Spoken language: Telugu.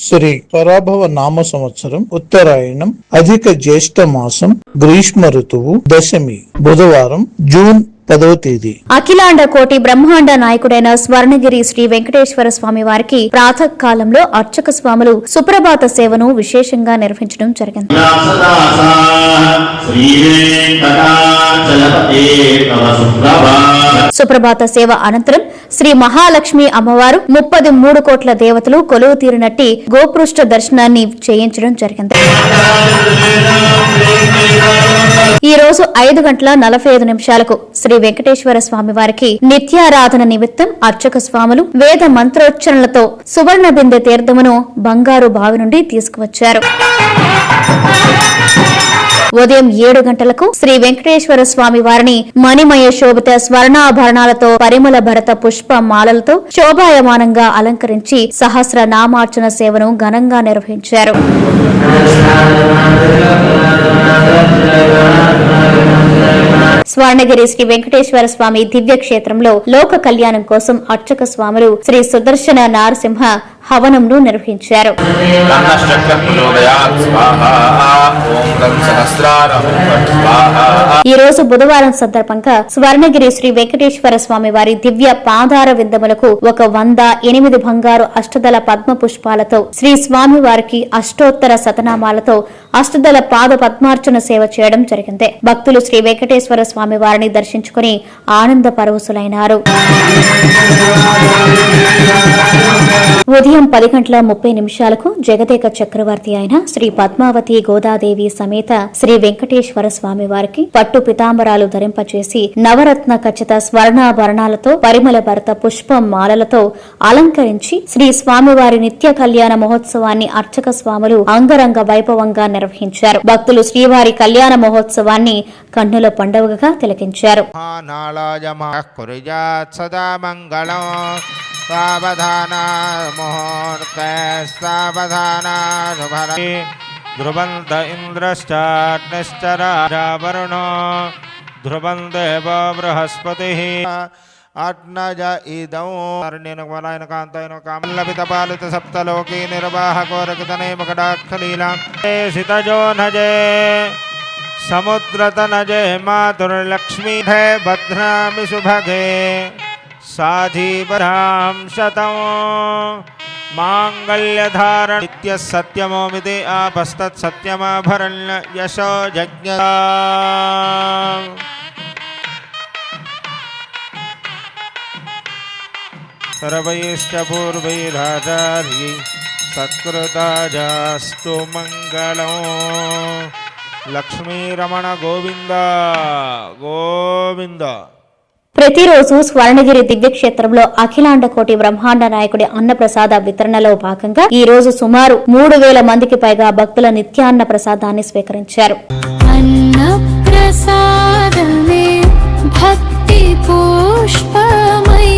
శ్రీ పరాభవ నామ సంవత్సరం, ఉత్తరాయణం, అధిక జ్యేష్ఠ మాసం, గ్రీష్మ ఋతువు, దశమి, బుధవారం, జూన్ 10వ తేదీ. అఖిలాండ కోటి బ్రహ్మాండ నాయకుడైన స్వర్ణగిరి శ్రీ వెంకటేశ్వర స్వామి వారికి ప్రాతః కాలంలో అర్చక స్వాములు సుప్రభాత సేవను విశేషంగా నిర్వహించడం జరిగింది. సుప్రభాత సేవ అనంతరం శ్రీ మహాలక్ష్మి అమ్మవారు 33 కోట్ల దేవతలు కొలువు తీరినట్టి గోపృష్ఠ దర్శనాన్ని చేయించడం జరిగింది. ఈ రోజు 5:45 శ్రీ వెంకటేశ్వర స్వామి వారికి నిత్యారాధన నిమిత్తం అర్చక స్వాములు వేద మంత్రోచ్చరణలతో సువర్ణ బిందె తీర్థమును బంగారు బావి నుండి తీసుకువచ్చారు. ఉదయం 7 గంటలకు శ్రీ వెంకటేశ్వర స్వామి వారిని మణిమయ శోభిత స్వర్ణాభరణాలతో పరిమళ భరత పుష్ప మాలలతో శోభాయమానంగా అలంకరించి సహస్ర నామార్చన సేవను ఘనంగా నిర్వహించారు. స్వర్ణగిరి శ్రీ వెంకటేశ్వర స్వామి దివ్య క్షేత్రంలో లోక కళ్యాణం కోసం అర్చక స్వాములు శ్రీ సుదర్శన నారసింహ హవనంను నిర్వహించారు. ఈ రోజు బుధవారం సందర్భంగా స్వర్ణగిరి శ్రీ వెంకటేశ్వర స్వామి వారి దివ్య పాదార విందములకు 108 బంగారు అష్టదళ పద్మ పుష్పాలతో శ్రీ స్వామి వారికి అష్టోత్తర శతనామాలతో అష్టదళ పాద పద్మార్చన సేవ చేయడం జరిగింది. భక్తులు శ్రీ వెంకటేశ్వర స్వామి వారిని దర్శించుకుని ఆనంద పరవశులైనారు. ఉదయం 10:30 జగదేక చక్రవర్తి అయిన శ్రీ పద్మావతి గోదాదేవి సమేత శ్రీ వెంకటేశ్వర స్వామి వారికి పట్టు పితాంబరాలు ధరింపచేసి నవరత్న ఖచ్చిత స్వర్ణాభరణాలతో పరిమళ భరత పుష్ప మాలలతో అలంకరించి శ్రీ స్వామివారి నిత్య కళ్యాణ మహోత్సవాన్ని అర్చక స్వాములు అంగరంగ వైభవంగా నిర్వహించారు. భక్తులు శ్రీవారి కళ్యాణ మహోత్సవాన్ని కన్నుల పండుగగా తిలకించారు. ధ్రువంత ఇంద్రశ్చాగ్నిశ్చరావరుణో ధ్రువం దేవ బృహస్పతి అగ్నజ ఇదం అరణ్యన కాంతైన కామల్లపిత పాలిత సప్తలోకీ నిర్వాహకోరకితనే మకడాఖలీలా సితజో నజే సముద్రతనజే మాతుర్లక్ష్మీ భద్రామి సుభగే సాధీపరాం శతం మాంగళ్యధారణ నిత్య సత్యమోమితి ఆపస్తత్ సత్యమాభరణ్య యశో జజ్ఞ సర్వైశ్చ పూర్వైరాచార్యై సత్కృతాజాస్తు మంగళం. లక్ష్మీరమణ గోవింద గోవింద. ప్రతిరోజు స్వర్ణగిరి దివ్యక్షేత్రంలో అఖిలాండ కోటి బ్రహ్మాండ నాయకుడి అన్నప్రసాద వితరణలో భాగంగా ఈ రోజు సుమారు 3000 మందికి పైగా భక్తుల నిత్యాన్న ప్రసాదాన్ని స్వీకరించారు. అన్నప్రసాదమే భక్తి పుష్పమై